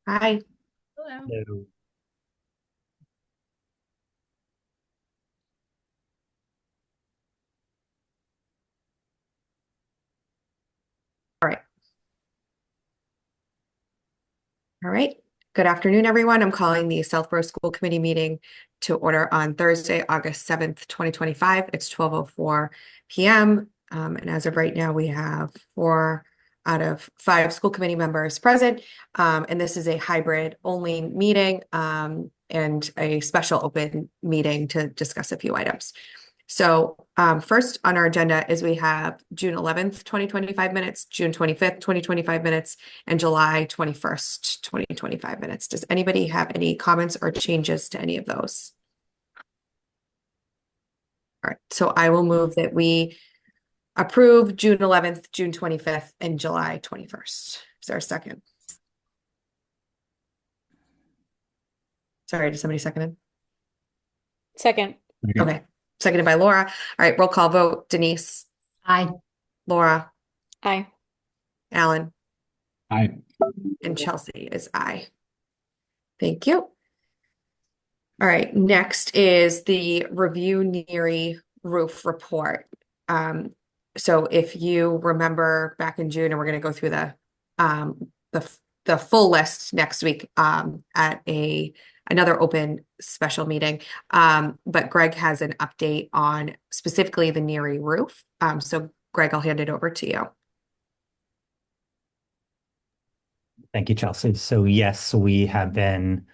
Hi. Hello. No. All right. All right. Good afternoon, everyone. I'm calling the Southborough School Committee meeting to order on Thursday, August 7th, 2025. It's 12:04 p.m. And as of right now, we have 4 out of 5 school committee members present. And this is a hybrid only meeting and a special open meeting to discuss a few items. So first on our agenda is we have June 11th, 2025 minutes, June 25th, 2025 minutes, and July 21st, 2025 minutes. Does anybody have any comments or changes to any of those? All right, so I will move that we approve June 11th, June 25th, and July 21st. Is there a second? Sorry, did somebody second it? Second. Okay, seconded by Laura. All right, roll call vote. Denise, Aye. Laura, Aye. Alan, Aye. and Chelsea is aye. Thank you. All right, next is the review NERI roof report. So if you remember back in June, and we're going to go through the full list next week at another open special meeting. But Greg has an update on specifically the NERI roof. So Greg, I'll hand it over to you. Thank you, Chelsea. So yes, we have been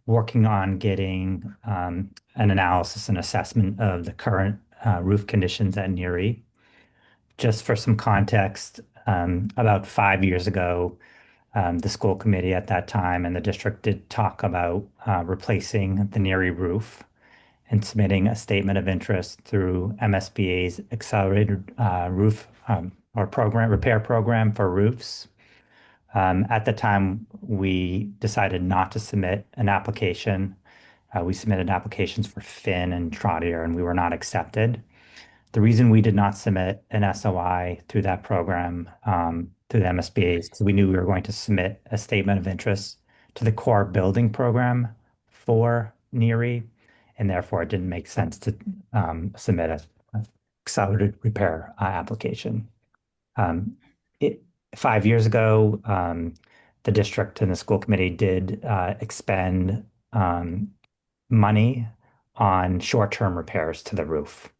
working on getting an analysis and assessment of the current roof conditions at Neary. Just for some context, about 5 years ago, the school committee at that time and the district did talk about replacing the Neary roof and submitting a statement of interest through MSBA's accelerated roof or program repair program for roofs. At the time, we decided not to submit an application. We submitted applications for Finn and Trotter, and we were not accepted. The reason we did not submit an SOI through that program, through the MSBA, is because we knew we were going to submit a statement of interest to the core building program for NERI, and therefore it didn't make sense to submit a accelerated repair application. Um, it, 5 years ago, the district and the school committee did expend money on short-term repairs to the roof.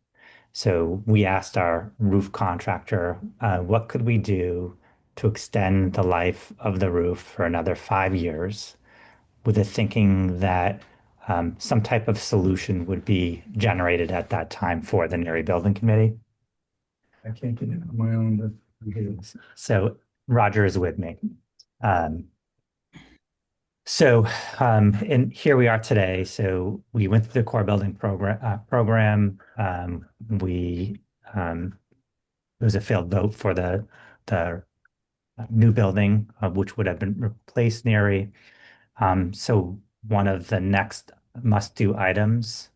So we asked our roof contractor, what could we do to extend the life of the roof for another 5 years, with the thinking that some type of solution would be generated at that time for the Neary Building Committee. I can't get it on my own, but so Roger is with me. Um, and here we are today. So we went through the core building program. We it was a failed vote for the new building, which would have been replaced Neary. So one of the next must-do items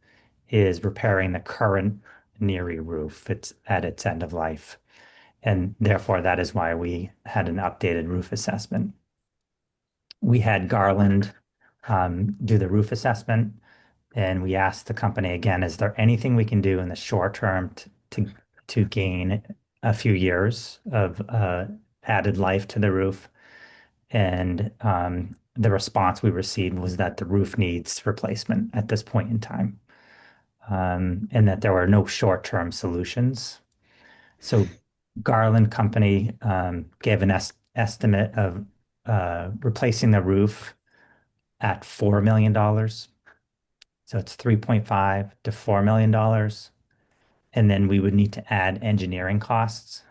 is repairing the current Neary roof. It's at its end of life. And therefore, that is why we had an updated roof assessment. We had Garland do the roof assessment, and we asked the company again, is there anything we can do in the short term to gain a few years of added life to the roof? And the response we received was that the roof needs replacement at this point in time, and that there were no short-term solutions. So Garland Company gave an estimate of replacing the roof at $4 million. So it's 3.5 to $4 million. And then we would need to add engineering costs.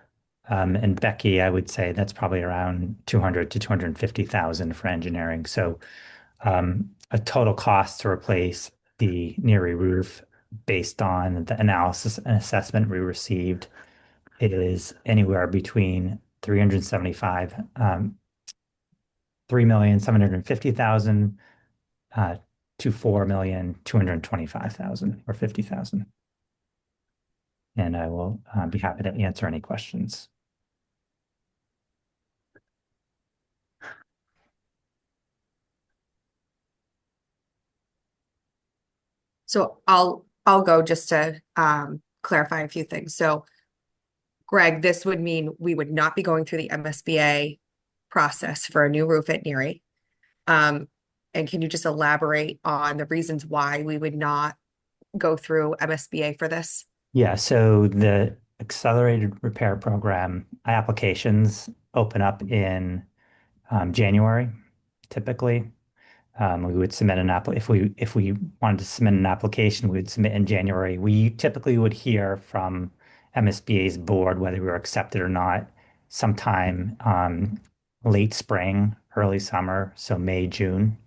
And Becky, I would say that's probably around 200 to 250,000 for engineering. So a total cost to replace the Neary roof based on the analysis and assessment we received, it is anywhere between 375, 3,750,000 to 4,225,000 or 50,000. And I will be happy to answer any questions. So I'll go just to clarify a few things. So Greg, this would mean we would not be going through the MSBA process for a new roof at Neary. And can you just elaborate on the reasons why we would not go through MSBA for this? Yeah, so the accelerated repair program applications open up in January, typically. We would submit an app if we wanted to submit an application, we would submit in January. We typically would hear from MSBA's board whether we were accepted or not sometime late spring, early summer, so May, June.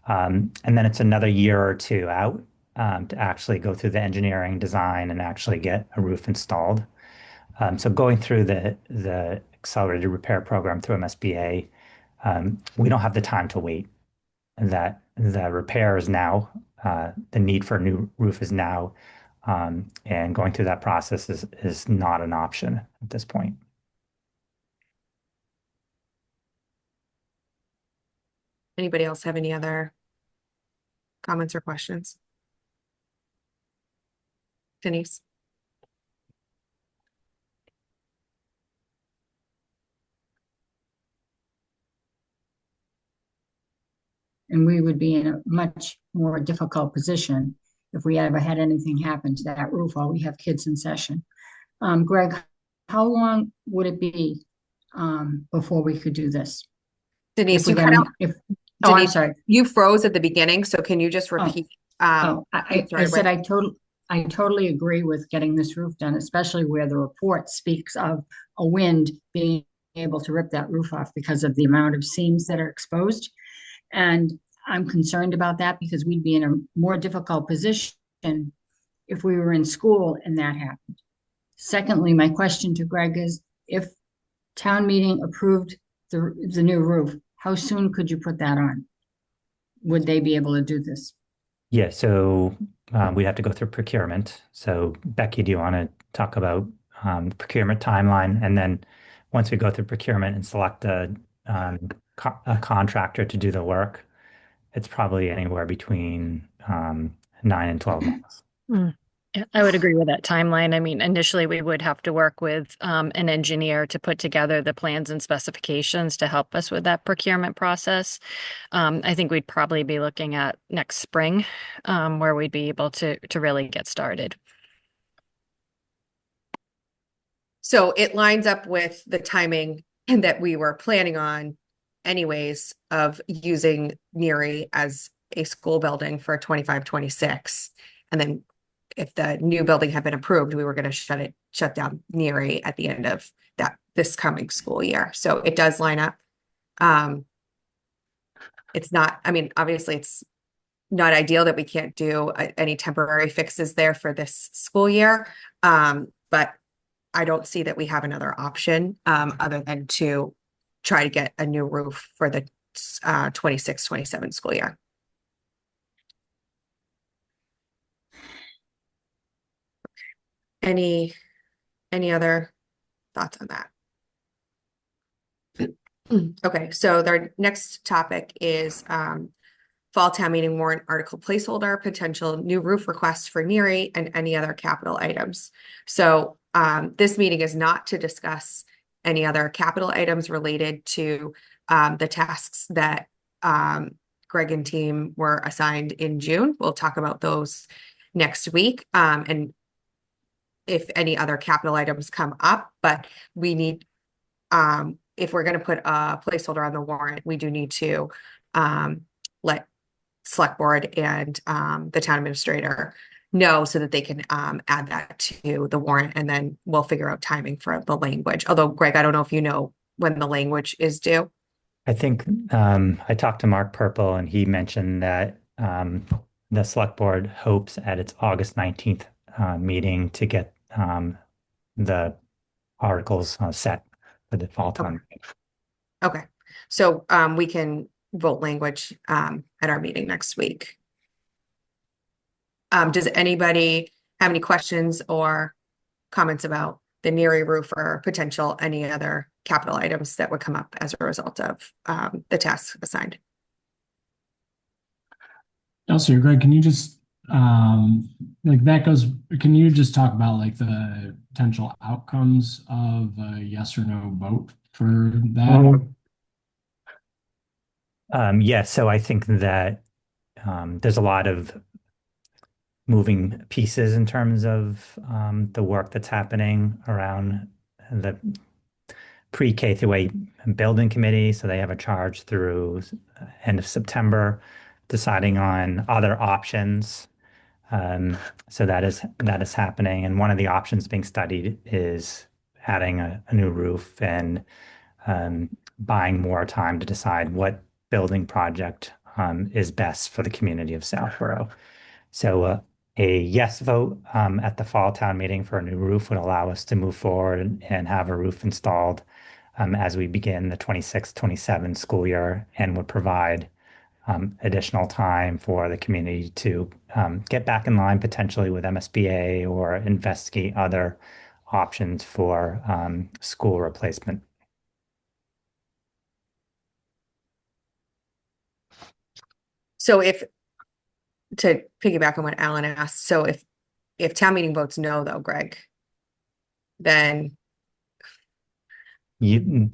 And then it's another year or two out to actually go through the engineering design and actually get a roof installed. So going through the accelerated repair program through MSBA, we don't have the time to wait. That the repair is now, the need for a new roof is now, and going through that process is not an option at this point. Anybody else have any other comments or questions? Denise? And we would be in a much more difficult position if we ever had anything happen to that roof while we have kids in session. Greg, how long would it be before we could do this? Denise, I'm Denise, sorry. you froze at the beginning, so can you just repeat? I said Rick. I totally agree with getting this roof done, especially where the report speaks of a wind being able to rip that roof off because of the amount of seams that are exposed. And I'm concerned about that because we'd be in a more difficult position if we were in school and that happened. Secondly, my question to Greg is, if town meeting approved the new roof, how soon could you put that on? Would they be able to do this? Yeah, so we'd have to go through procurement. So Becky, do you want to talk about the procurement timeline? And then once we go through procurement and select a contractor to do the work, it's probably anywhere between 9 and 12 months. Yeah, I would agree with that timeline. I mean, initially we would have to work with an engineer to put together the plans and specifications to help us with that procurement process. I think we'd probably be looking at next spring, where we'd be able to really get started. So it lines up with the timing that we were planning on anyways of using Neary as a school building for 25-26. And then if the new building had been approved, we were going to shut down Neary at the end of this coming school year. So it does line up. It's not, I mean, obviously it's not ideal that we can't do any temporary fixes there for this school year. But I don't see that we have another option other than to try to get a new roof for the 26-27 school year. Any other thoughts on that? Okay, so their next topic is fall town meeting warrant article placeholder, potential new roof requests for Neary, and any other capital items. So this meeting is not to discuss any other capital items related to the tasks that Greg and team were assigned in June. We'll talk about those next week. And if any other capital items come up, but we need, if we're going to put a placeholder on the warrant, we do need to let select board and the town administrator know so that they can add that to the warrant, and then we'll figure out timing for the language. Although, Greg, I don't know if you know when the language is due. I think I talked to Mark Purple and he mentioned that the select board hopes at its August 19th meeting to get the articles set for the fall town. Okay, so we can vote language at our meeting next week. Does anybody have any questions or comments about the Neary roof or potential any other capital items that would come up as a result of the tasks assigned? Also, Greg, can you just like that goes, can you just talk about like the potential outcomes of a yes or no vote for that? Yeah, so I think that there's a lot of moving pieces in terms of the work that's happening around the pre-K through 8 building committee. So they have a charge through end of September, deciding on other options. Um, so that is happening, and one of the options being studied is adding a new roof and um, buying more time to decide what building project is best for the community of Southborough. So a yes vote at the fall town meeting for a new roof would allow us to move forward and have a roof installed as we begin the 26-27 school year, and would provide additional time for the community to get back in line potentially with MSBA or investigate other options for school replacement. So if, to piggyback on what Alan asked, so if town meeting votes no, though, Greg, then You,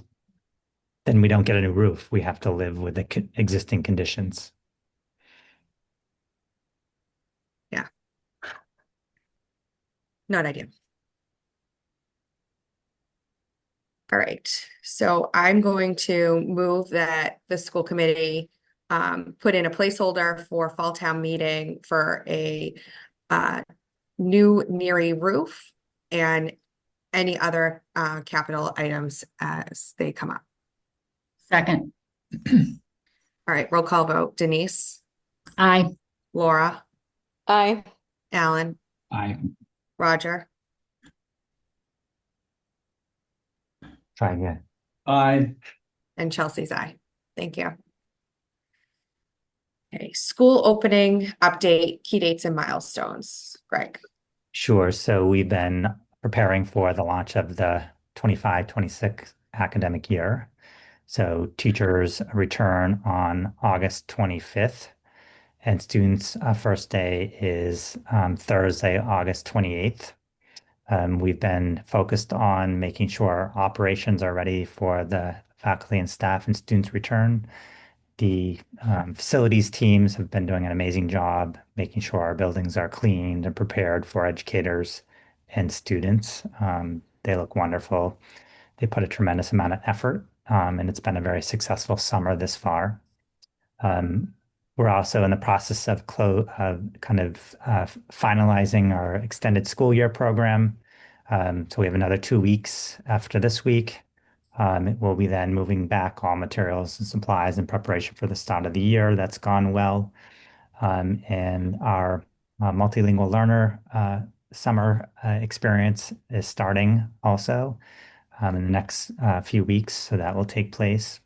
then we don't get a new roof. We have to live with the existing conditions. yeah, not ideal. All right, so I'm going to move that the school committee put in a placeholder for fall town meeting for a new Neary roof and any other capital items as they come up. Second. All right, roll call vote. Denise, Aye. Laura, Aye. Alan, Aye. Roger, Try again. Aye. and Chelsea's aye. Thank you. Okay, school opening update, key dates and milestones. Greg. Sure. So we've been preparing for the launch of the 25-26 academic year. So teachers return on August 25th, and students' first day is Thursday, August 28th. We've been focused on making sure operations are ready for the faculty and staff and students' return. The facilities teams have been doing an amazing job making sure our buildings are cleaned and prepared for educators and students. They look wonderful. They put a tremendous amount of effort, and it's been a very successful summer this far. Um, we're also in the process of finalizing our extended school year program. So we have another 2 weeks after this week. We'll be then moving back all materials and supplies in preparation for the start of the year. That's gone well. And our multilingual learner summer experience is starting also in the next few weeks. So that will take place.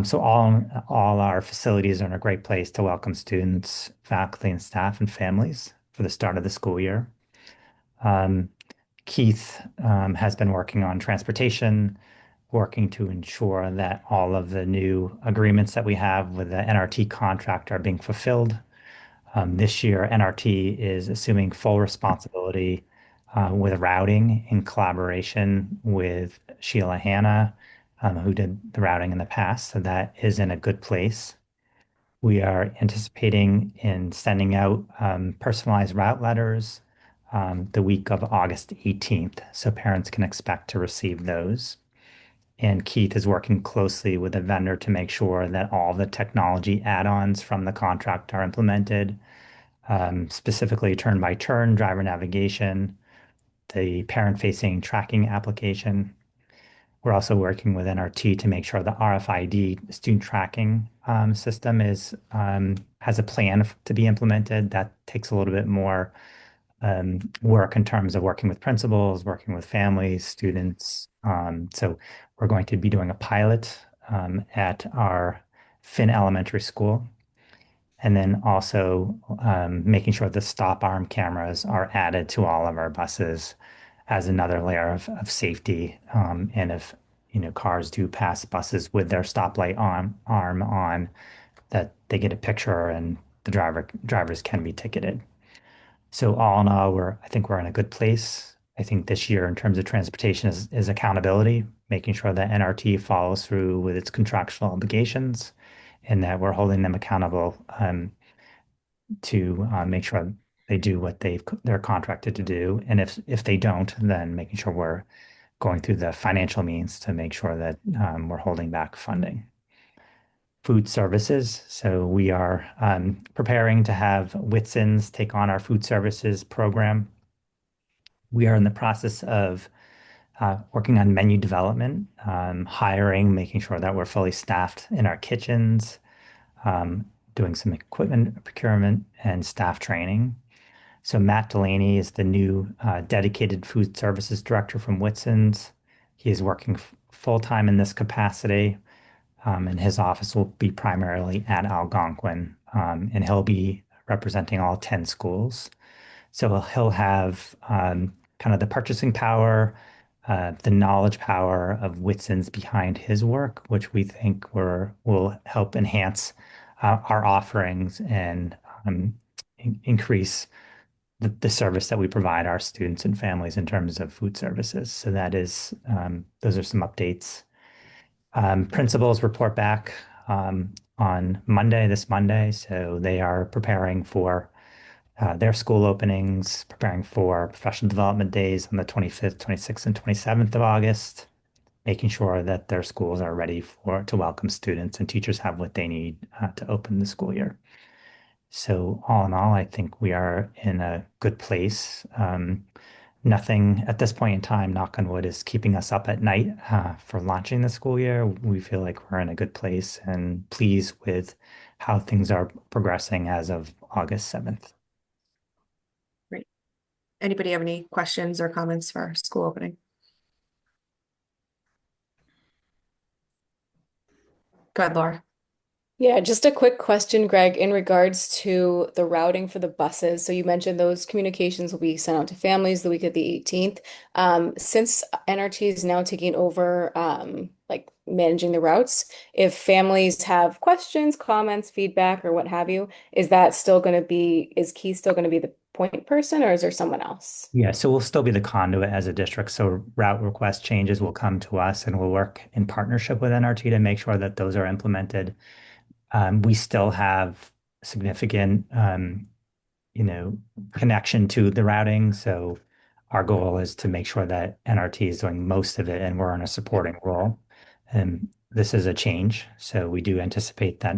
So all our facilities are in a great place to welcome students, faculty, and staff and families for the start of the school year. Um, Keith has been working on transportation, working to ensure that all of the new agreements that we have with the NRT contract are being fulfilled. This year, NRT is assuming full responsibility with routing in collaboration with Sheila Hanna, who did the routing in the past. So that is in a good place. We are anticipating in sending out personalized route letters the week of August 18th, so parents can expect to receive those. And Keith is working closely with the vendor to make sure that all the technology add-ons from the contract are implemented, specifically turn by turn driver navigation, the parent-facing tracking application. We're also working with NRT to make sure the RFID student tracking system has a plan to be implemented. That takes a little bit more work in terms of working with principals, working with families, students. So we're going to be doing a pilot at our Finn Elementary School, and then also making sure the stop arm cameras are added to all of our buses as another layer of safety. And if cars do pass buses with their stoplight arm on, that they get a picture and the drivers can be ticketed. So all in all, I think we're in a good place. I think this year in terms of transportation is accountability, making sure that NRT follows through with its contractual obligations and that we're holding them accountable to make sure they do what they're contracted to do. And if they don't, then making sure we're going through the financial means to make sure that we're holding back funding. Food services. So we are preparing to have Whitson's take on our food services program. We are in the process of working on menu development, hiring, making sure that we're fully staffed in our kitchens, um, doing some equipment procurement and staff training. So Matt Delaney is the new dedicated food services director from Whitson's. He is working full-time in this capacity, and his office will be primarily at Algonquin, and he'll be representing all 10 schools. So he'll have kind of the purchasing power, the knowledge power of Whitson's behind his work, which we think will help enhance our offerings and increase the service that we provide our students and families in terms of food services. So those are some updates. Principals report back on this Monday. So they are preparing for their school openings, preparing for professional development days on the 25th, 26th, and 27th of August, making sure that their schools are ready to welcome students and teachers have what they need to open the school year. So all in all, I think we are in a good place. Nothing at this point in time, knock on wood, is keeping us up at night for launching the school year. We feel like we're in a good place and pleased with how things are progressing as of August 7th. Great. Anybody have any questions or comments for school opening? Go ahead, Laura. Yeah, just a quick question, Greg, in regards to the routing for the buses. So you mentioned those communications will be sent out to families the week of the 18th. Since NRT is now taking over, like managing the routes, if families have questions, comments, feedback, or what have you, is Keith still going to be the point person, or is there someone else? Yeah, so we'll still be the conduit as a district. So route request changes will come to us and we'll work in partnership with NRT to make sure that those are implemented. We still have significant, connection to the routing. So our goal is to make sure that NRT is doing most of it and we're in a supporting role. And this is a change. So we do anticipate that,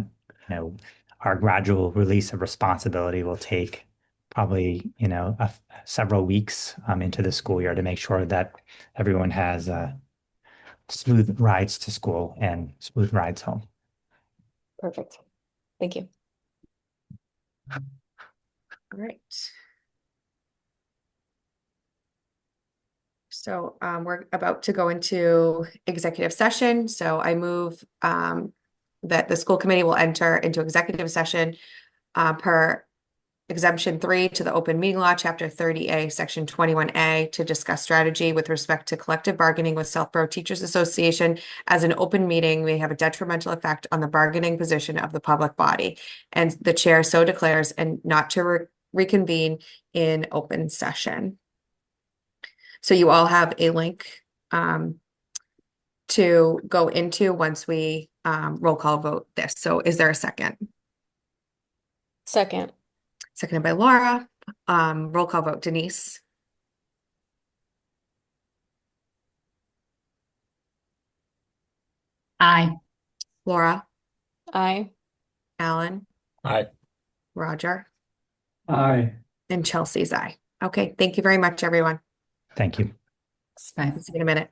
our gradual release of responsibility will take probably, several weeks into the school year to make sure that everyone has smooth rides to school and smooth rides home. Perfect. Thank you. All right. So we're about to go into executive session. So I move that the school committee will enter into executive session per exemption 3 to the open meeting law, chapter 30A, section 21A, to discuss strategy with respect to collective bargaining with Southborough Teachers Association. As an open meeting may have a detrimental effect on the bargaining position of the public body, and the chair so declares, and not to reconvene in open session. So you all have a link to go into once we roll call vote this. So is there a second? Second. Seconded by Laura. Roll call vote. Denise. Aye. Laura. Aye. Alan. Aye. Roger. Aye. And Chelsea's aye. Okay, thank you very much, everyone. Thank you. Bye. See you in a minute.